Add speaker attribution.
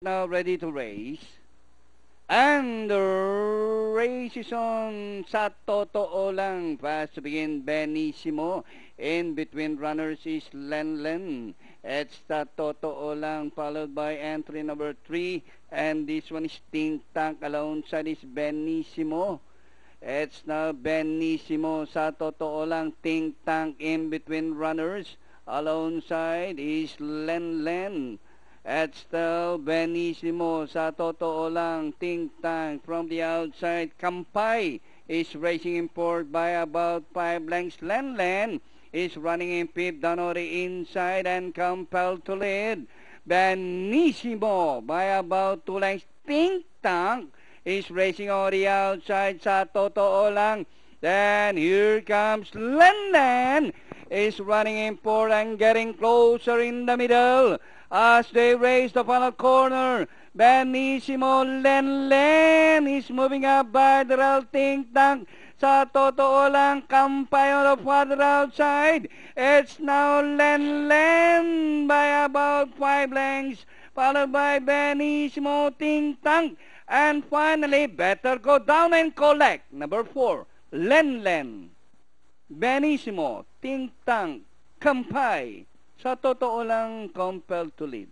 Speaker 1: now ready to race. And the race is on. Sa totoo lang. Fast to begin, Benissimo. In between runners is Len. It's sa totoo lang, followed by entry number 3. And this one is Think Tank. Alongside is Benissimo. It's now Benissimo. Sa totoo lang, Think Tank in between runners. Alongside is Len. At still Benissimo. Sa totoo lang, Think Tank from the outside. Kampay is racing in fourth by about 5 lengths. Len is running in fifth. Danori inside and compelled to lead. Benissimo by about 2 lengths. Think Tank is racing on the outside. Sa totoo lang. Then here comes Len is running in fourth and getting closer in the middle. As they race the final corner, Benissimo, Len is moving up by the rail. Think Tank. Sa totoo lang, Kampay on the farther outside. It's now Len by about 5 lengths, followed by Benissimo, Think Tank. And finally, Better Go Down and Collect. Number 4, Len. Benissimo, Think Tank, Kampay. Sa totoo lang, compelled to lead.